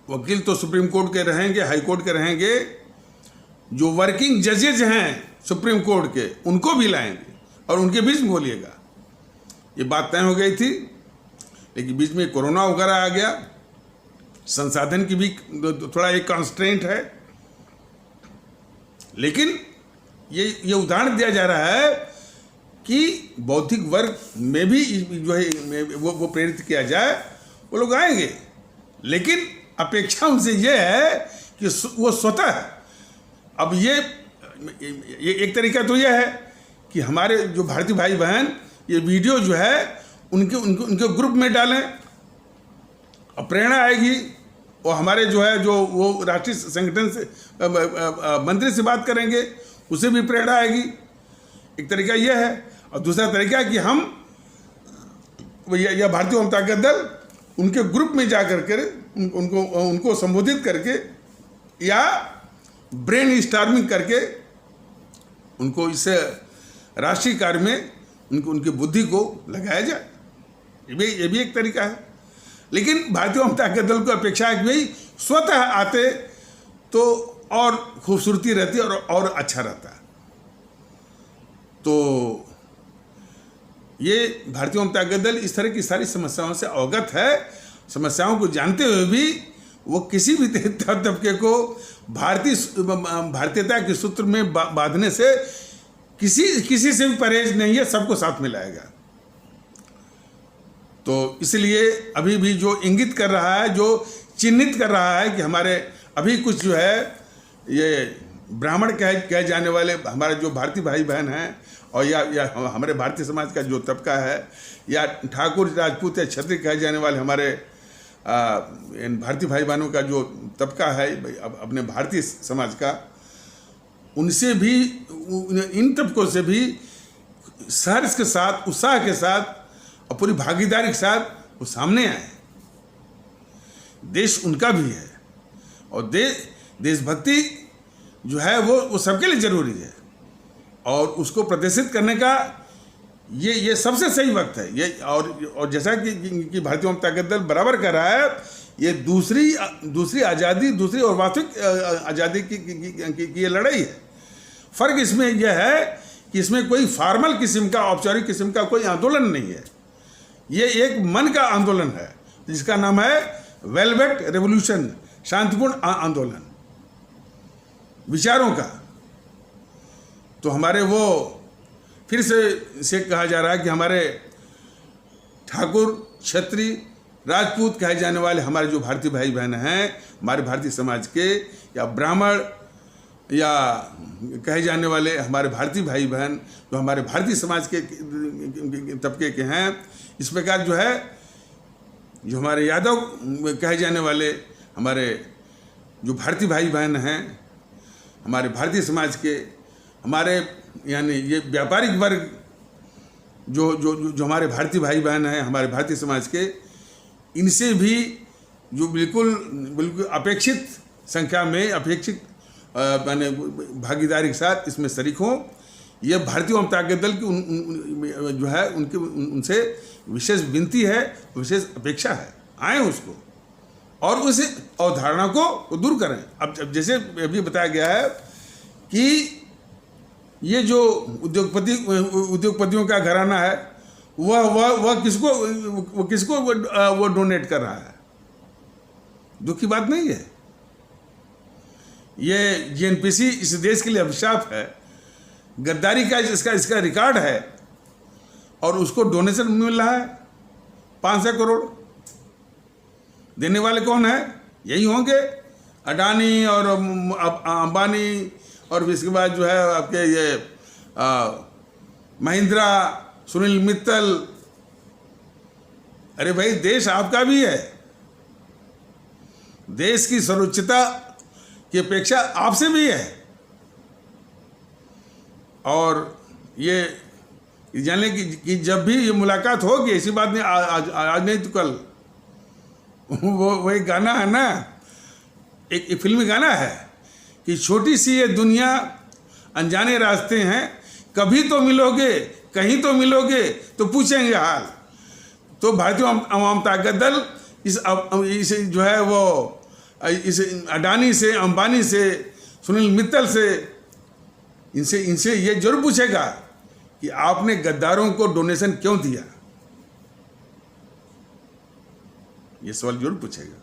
वकील तो सुप्रीम कोर्ट के रहेंगे, हाई कोर्ट के रहेंगे, जो वर्किंग जजेज हैं सुप्रीम कोर्ट के उनको भी लाएंगे और उनके बीच में बोलिएगा। ये बात तय हो गई थी, लेकिन बीच में कोरोना वगैरह आ गया, संसाधन की भी थोड़ा एक कंस्ट्रेंट है। लेकिन ये उदाहरण दिया जा रहा है कि बौद्धिक वर्ग में भी जो है वो प्रेरित किया जाए, वो लोग आएंगे, लेकिन अपेक्षा उनसे ये है कि वो स्वतः, अब ये एक तरीका तो ये है कि हमारे जो भारतीय भाई बहन ये वीडियो जो है उनके ग्रुप में डालें, और प्रेरणा आएगी, और हमारे जो है जो वो राष्ट्रीय संगठन से मंत्री से बात करेंगे, उसे भी प्रेरणा आएगी। एक तरीका यह है, और दूसरा तरीका कि हम या भारतीय जनता दल उनके ग्रुप में जा करके उनको संबोधित करके या ब्रेन स्टॉर्मिंग करके उनको इस राष्ट्रीय कार्य में उनकी बुद्धि को लगाया जाए। ये भी एक तरीका है। लेकिन भारतीय जनता दल को अपेक्षा है कि भाई स्वतः आते तो और खूबसूरती रहती और अच्छा रहता। तो ये भारतीय जनता दल इस तरह की सारी समस्याओं से अवगत है। समस्याओं को जानते हुए भी वो किसी भी तबके को भारतीयता के सूत्र में बांधने से किसी से भी परहेज नहीं है, सबको साथ में लाएगा। तो इसलिए अभी भी जो इंगित कर रहा है, जो चिन्हित कर रहा है कि हमारे अभी कुछ जो है ये ब्राह्मण कहे जाने वाले हमारे जो भारतीय भाई बहन हैं, और या हमारे भारतीय समाज का जो तबका है, या ठाकुर राजपूत या क्षत्रिय कहे जाने वाले हमारे इन भारतीय भाई बहनों का जो तबका है अपने भारतीय समाज का, उनसे भी, इन तबकों से भी सहर्ष के साथ, उत्साह के साथ और पूरी भागीदारी के साथ वो सामने आए। देश उनका भी है, और देशभक्ति जो है वो सबके लिए जरूरी है, और उसको प्रदर्शित करने का ये सबसे सही वक्त है। ये और जैसा कि भारतीय जनता दल बराबर कर रहा है, ये दूसरी आज़ादी, दूसरी और वास्तविक आज़ादी की ये लड़ाई है। फर्क इसमें यह है कि इसमें कोई फॉर्मल किस्म का, औपचारिक किस्म का कोई आंदोलन नहीं है। ये एक मन का आंदोलन है जिसका नाम है वेलवेट रेवोल्यूशन, शांतिपूर्ण आंदोलन विचारों का। तो हमारे वो फिर से कहा जा रहा है कि हमारे ठाकुर, क्षत्रिय, राजपूत कहे जाने वाले हमारे जो भारतीय भाई बहन हैं, हमारे भारतीय समाज के, या ब्राह्मण या कहे जाने वाले हमारे भारतीय भाई बहन जो हमारे भारतीय समाज के तबके के हैं, इस प्रकार जो है जो हमारे यादव कहे जाने वाले हमारे जो भारतीय भाई बहन हैं, हमारे भारतीय समाज के, हमारे यानी ये व्यापारिक वर्ग जो हमारे भारतीय भाई बहन हैं, हमारे भारतीय समाज के, इनसे भी जो बिल्कुल अपेक्षित संख्या में, अपेक्षित मैंने भागीदारी के साथ इसमें शरीक हों। यह भारतीय जनता दल की जो है उनसे विशेष विनती है, विशेष अपेक्षा है, आए उसको और उस अवधारणा को दूर करें। अब जैसे अभी बताया गया है कि ये जो उद्योगपतियों का घराना है, वह किसको वो डोनेट कर रहा है। दुख की बात नहीं है। ये जेएनपीसी इस देश के लिए अभिशाप है, गद्दारी का इसका रिकॉर्ड है, और उसको डोनेशन मिल रहा है 500 करोड़। देने वाले कौन है? यही होंगे अडानी और अंबानी, और इसके बाद जो है आपके ये महिंद्रा, सुनील मित्तल, अरे भाई, देश आपका भी है, देश की सर्वोच्चता की अपेक्षा आपसे भी है। और ये जाने कि जब भी ये मुलाकात होगी, ऐसी बात नहीं आज नहीं तो कल। वो एक गाना है ना, एक फिल्मी गाना है कि छोटी सी ये दुनिया, अनजाने रास्ते हैं, कभी तो मिलोगे, कहीं तो मिलोगे, तो पूछेंगे हाल। तो भारतीय अवाम ताकत दल इस जो है वो इस अडानी से, अंबानी से, सुनील मित्तल से, इनसे ये जरूर पूछेगा कि आपने गद्दारों को डोनेशन क्यों दिया। ये सवाल जरूर पूछेगा।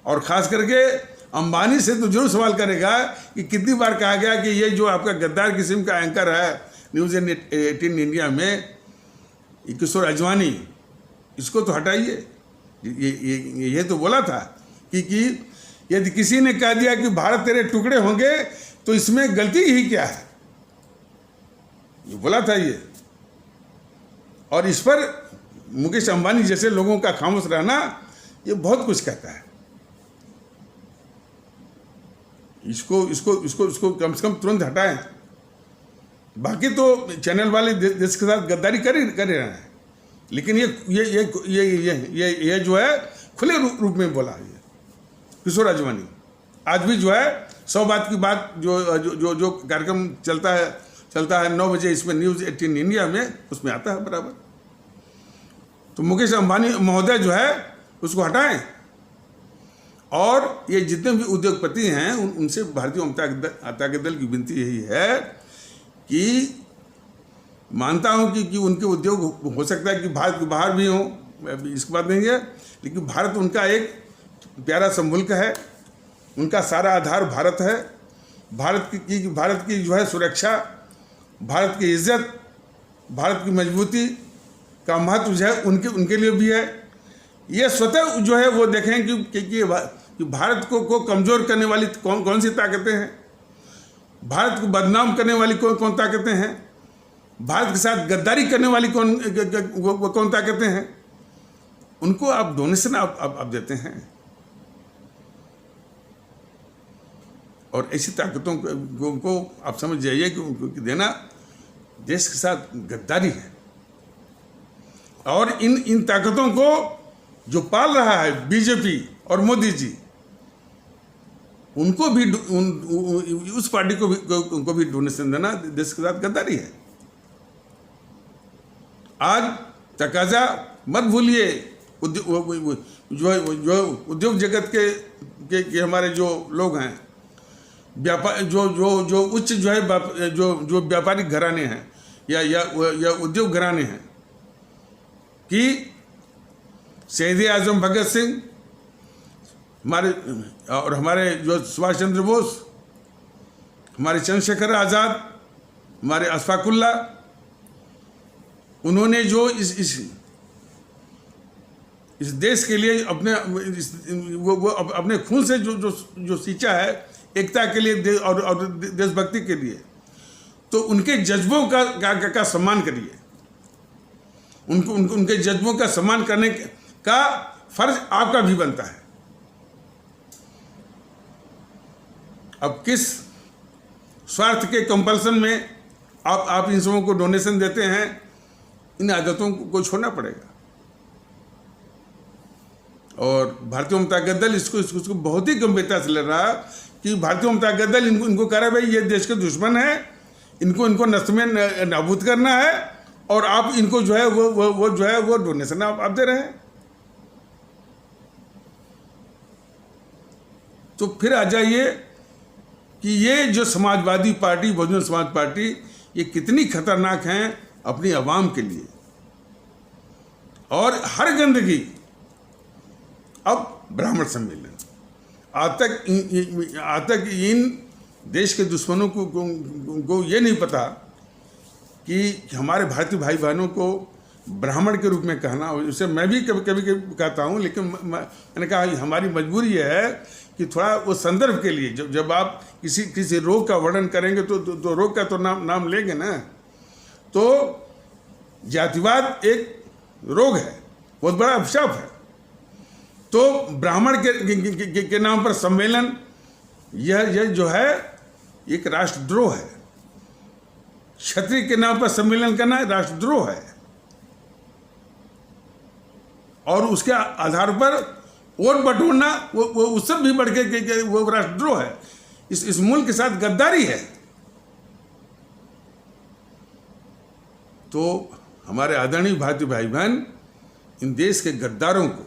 और खास करके अंबानी से तो जरूर सवाल करेगा कि कितनी बार कहा गया कि ये जो आपका गद्दार किस्म का एंकर है न्यूज़ 18 इंडिया में, किशोर अजवानी, इसको तो हटाइए। ये तो बोला था कि यदि किसी ने कह दिया कि भारत तेरे टुकड़े होंगे तो इसमें गलती ही क्या है, ये बोला था ये। और इस पर मुकेश अंबानी जैसे लोगों का खामोश रहना ये बहुत कुछ कहता है। इसको कम से कम तुरंत हटाएं। बाकी तो चैनल वाले देश के साथ गद्दारी कर रहे हैं, लेकिन ये जो है खुले रूप में बोला है किशोर अजवानी। आज भी जो है 100 बात की बात जो कार्यक्रम चलता है 9 बजे इसमें न्यूज़ 18 इंडिया में, उसमें आता है बराबर। तो मुकेश अंबानी महोदय जो है उसको हटाएं। और ये जितने भी उद्योगपति हैं उनसे भारतीय जनता दल की विनती यही है कि मानता हूं कि उनके उद्योग हो सकता है कि भारत के बाहर भी हों, इसकी बात नहीं है, लेकिन भारत उनका एक प्यारा सा मुल्क है, उनका सारा आधार भारत है। भारत की जो है सुरक्षा, भारत की इज्जत, भारत की मजबूती का महत्व जो है उनके लिए भी है। ये स्वतः जो है वो देखें कि भारत को कमज़ोर करने वाली कौन सी ताकतें हैं, भारत को बदनाम करने वाली कौन ताकतें हैं, भारत के साथ गद्दारी करने वाली कौन ताकतें हैं, उनको आप डोनेशन आप देते हैं। और ऐसी ताकतों को आप समझ जाइए कि देना देश के साथ गद्दारी है। और इन ताकतों को जो पाल रहा है बीजेपी और मोदी जी, उनको भी उस पार्टी को भी उनको भी डोनेशन देना देश के साथ गद्दारी है। आज तकाजा मत भूलिए, जो उद्योग जगत के हमारे जो लोग हैं, व्यापार जो उच्च जो है जो व्यापारिक घराने हैं या उद्योग घराने हैं, कि शहीद आजम भगत सिंह हमारे जो सुभाष चंद्र बोस, हमारे चंद्रशेखर आज़ाद, हमारे अशफाकुल्ला, उन्होंने जो इस देश के लिए अपने खून से जो सींचा है एकता के लिए और देशभक्ति के लिए, तो उनके जज्बों का सम्मान करिए। उनके जज्बों का सम्मान करने का फर्ज आपका भी बनता है। अब किस स्वार्थ के कंपल्सन में आप इन सबों को डोनेशन देते हैं, इन आदतों को छोड़ना पड़ेगा। और भारतीय जनता दल इसको बहुत ही गंभीरता से ले रहा कि भारतीय जनता दल इनको कह रहा है भाई ये देश के दुश्मन है, इनको नष्ट में नाबूद करना है, और आप इनको जो है वो जो है वो डोनेशन आप दे रहे हैं। तो फिर आ जाइए कि ये जो समाजवादी पार्टी, बहुजन समाज पार्टी, ये कितनी खतरनाक हैं अपनी आवाम के लिए। और हर गंदगी, अब ब्राह्मण सम्मेलन, आज तक इन देश के दुश्मनों को ये नहीं पता कि हमारे भारतीय भाई बहनों को ब्राह्मण के रूप में कहना, उसे मैं भी कभी कहता हूँ, लेकिन मैंने कहा हमारी मजबूरी है कि थोड़ा वो संदर्भ के लिए जब आप किसी रोग का वर्णन करेंगे तो रोग का तो नाम लेंगे ना। तो जातिवाद एक रोग है, बहुत बड़ा अभिशाप है। तो ब्राह्मण के नाम पर सम्मेलन, यह जो है एक राष्ट्रद्रोह है। क्षत्रिय के नाम पर सम्मेलन करना राष्ट्रद्रोह है, और उसके आधार पर वोट बटोरना वो उससे भी बढ़ के वो राष्ट्रद्रोह है। इस मुल्क के साथ गद्दारी है। तो हमारे आदरणीय भारतीय भाई बहन, इन देश के गद्दारों को,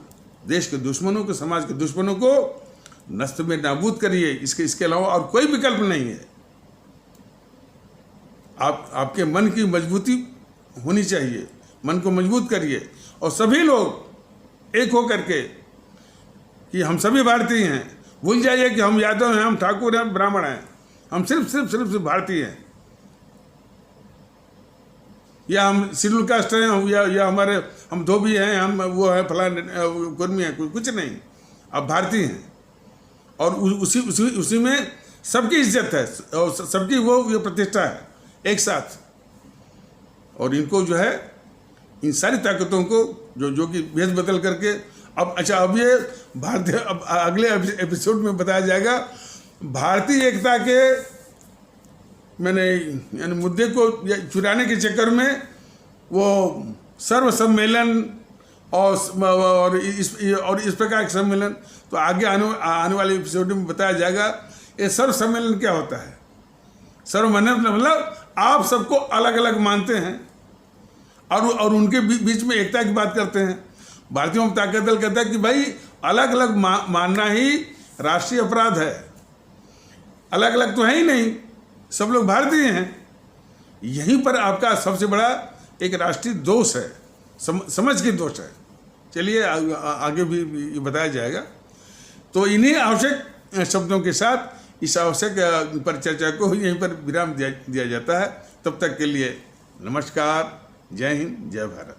देश के दुश्मनों को, समाज के दुश्मनों को नष्ट में नाबूद करिए। इसके अलावा और कोई विकल्प नहीं है। आपके मन की मजबूती होनी चाहिए, मन को मजबूत करिए, और सभी लोग एक हो करके कि हम सभी भारतीय हैं। भूल जाइए कि हम यादव हैं, हम ठाकुर हैं, ब्राह्मण हैं। हम सिर्फ भारतीय हैं, या हम शेड्यूल कास्ट हैं, या हम धोबी हैं, हम वो है फलान कुर्मी हैं, कुछ नहीं। आप भारतीय हैं, और उसी में सबकी इज्जत है और सबकी वो प्रतिष्ठा है एक साथ। और इनको जो है, इन सारी ताकतों को जो कि भेद बदल करके अब ये भारतीय, अब अगले एपिसोड में बताया जाएगा भारतीय एकता के यानी मुद्दे को चुराने के चक्कर में वो सर्व सम्मेलन और इस प्रकार के सम्मेलन। तो आगे आने वाले एपिसोड में बताया जाएगा ये सर्व सम्मेलन क्या होता है। सर्व मतलब आप सबको अलग अलग मानते हैं और उनके बीच में एकता की बात करते हैं। भारतीय जनता दल कहता है कि भाई अलग अलग मानना ही राष्ट्रीय अपराध है। अलग अलग तो है ही नहीं, सब लोग भारतीय हैं। यहीं पर आपका सबसे बड़ा एक राष्ट्रीय दोष है, समझ की दोष है। चलिए आगे भी बताया जाएगा। तो इन्हीं आवश्यक शब्दों के साथ इस आवश्यक परिचर्चा को यहीं पर विराम दिया जाता है। तब तक के लिए नमस्कार, जय हिंद, जय भारत।